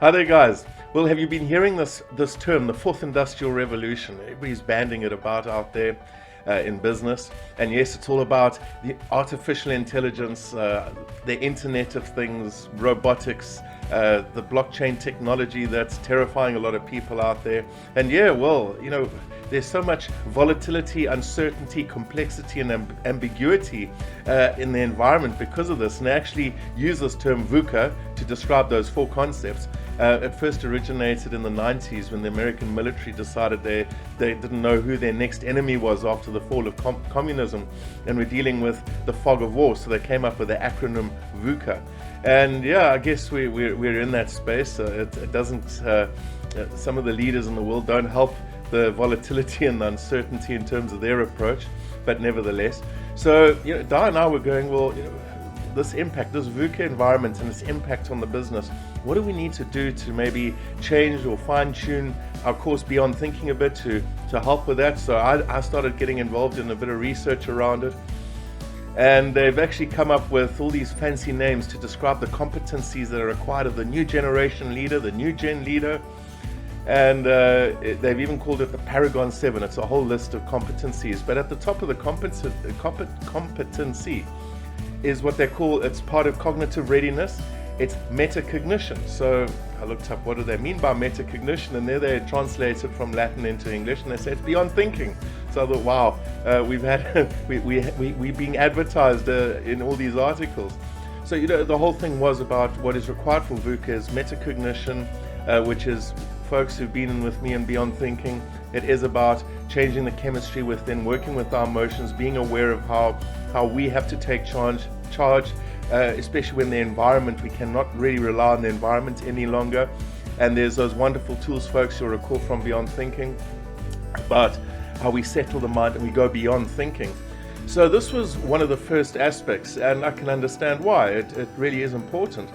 Hi there, guys. Well, have you been hearing this term, the fourth industrial revolution? Everybody's banding it about out there in business. And yes, it's all about the artificial intelligence, the Internet of Things, robotics, the blockchain technology that's terrifying a lot of people out there. And yeah, well, there's so much volatility, uncertainty, complexity, and ambiguity in the environment because of this. And they actually use this term VUCA to describe those four concepts. It first originated in the 90s when the American military decided they didn't know who their next enemy was after the fall of communism, and we're dealing with the fog of war, so they came up with the acronym VUCA. And yeah, I guess we're in that space. It doesn't, some of the leaders in the world don't help the volatility and the uncertainty in terms of their approach, but nevertheless. So Dyer and I were going, well, this impact, this VUCA environment and its impact on the business, what do we need to do to maybe change or fine-tune our course Beyond Thinking a bit to help with that? So I started getting involved in a bit of research around it. And they've actually come up with all these fancy names to describe the competencies that are required of the new generation leader, the new gen leader. And they've even called it the Paragon 7. It's a whole list of competencies. But at the top of the competency is what they call, it's part of cognitive readiness. It's metacognition. So I looked up what do they mean by metacognition, and there they translated from Latin into English, and they said it's beyond thinking. So I thought, wow, we're being advertised in all these articles. So the whole thing was about what is required for VUCA is metacognition, which is folks who've been in with me and Beyond Thinking. It is about changing the chemistry within, working with our emotions, being aware of how we have to take charge, especially when the environment, we cannot really rely on the environment any longer. And there's those wonderful tools, folks, you'll recall from Beyond Thinking, about how we settle the mind and we go beyond thinking. So this was one of the first aspects, and I can understand why. It really is important.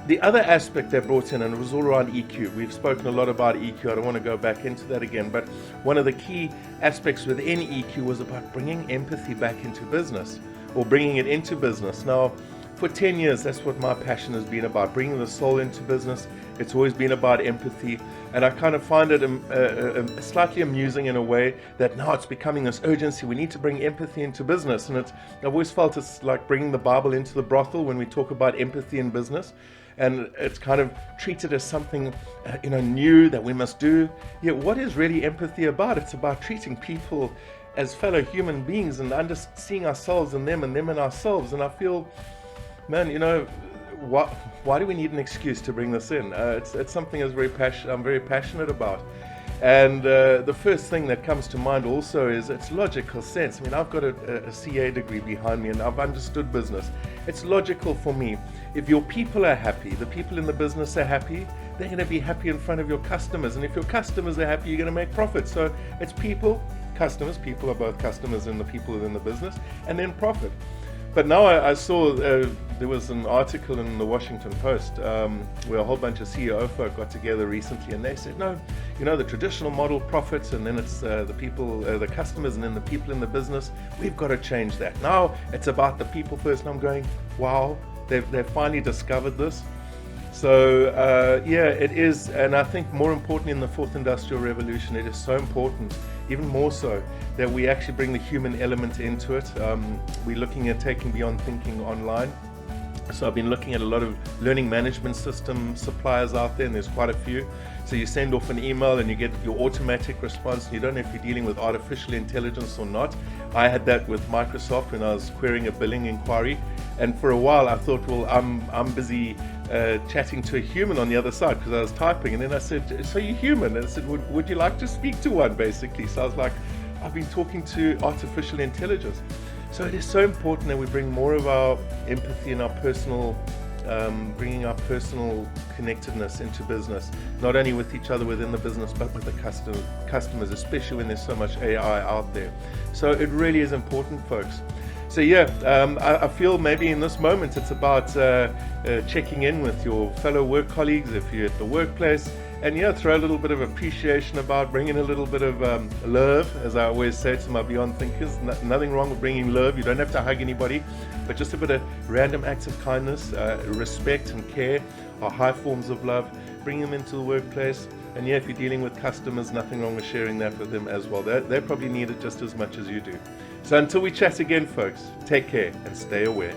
The other aspect they brought in, and it was all around EQ. We've spoken a lot about EQ. I don't want to go back into that again, but one of the key aspects within EQ was about bringing empathy back into business, or bringing it into business. Now, for 10 years, that's what my passion has been about, bringing the soul into business. It's always been about empathy, and I kind of find it slightly amusing in a way that now it's becoming this urgency. We need to bring empathy into business, and I've always felt it's like bringing the Bible into the brothel when we talk about empathy in business. And it's kind of treated as something new that we must do. Yet what is really empathy about? It's about treating people as fellow human beings and seeing ourselves in them and them in ourselves. And I feel, man, why do we need an excuse to bring this in? It's something I'm very passionate about. And the first thing that comes to mind also is its logical sense. I mean, I've got a CA degree behind me and I've understood business. It's logical for me. If your people are happy, the people in the business are happy, they're going to be happy in front of your customers. And if your customers are happy, you're going to make profit. So it's people, customers, people are both customers and the people within the business, and then profit. But now I saw there was an article in the Washington Post where a whole bunch of CEO folk got together recently, and they said, no, the traditional model profits, and then it's the people, the customers, and then the people in the business. We've got to change that. Now it's about the people first. And I'm going, wow, they've finally discovered this. So it is, and I think more importantly in the fourth industrial revolution, it is so important, even more so, that we actually bring the human element into it. We're looking at taking Beyond Thinking online. So I've been looking at a lot of learning management system suppliers out there, and there's quite a few. So you send off an email and you get your automatic response, and you don't know if you're dealing with artificial intelligence or not. I had that with Microsoft when I was querying a billing inquiry, and for a while I thought, well, I'm busy chatting to a human on the other side because I was typing, and then I said, so you're human? And I said, would you like to speak to one, basically? So I was like, I've been talking to artificial intelligence. So it is so important that we bring more of our empathy and our personal, bringing our personal connectedness into business, not only with each other within the business, but with the customers, especially when there's so much AI out there. So it really is important, folks. So I feel maybe in this moment it's about checking in with your fellow work colleagues if you're at the workplace, And yeah, throw a little bit of appreciation about, bring in a little bit of love, as I always say to my Beyond Thinkers. Nothing wrong with bringing love. You don't have to hug anybody, but just a bit of random acts of kindness, respect and care are high forms of love. Bring them into the workplace. And yeah, if you're dealing with customers, nothing wrong with sharing that with them as well. They probably need it just as much as you do. So until we chat again, folks, take care and stay aware.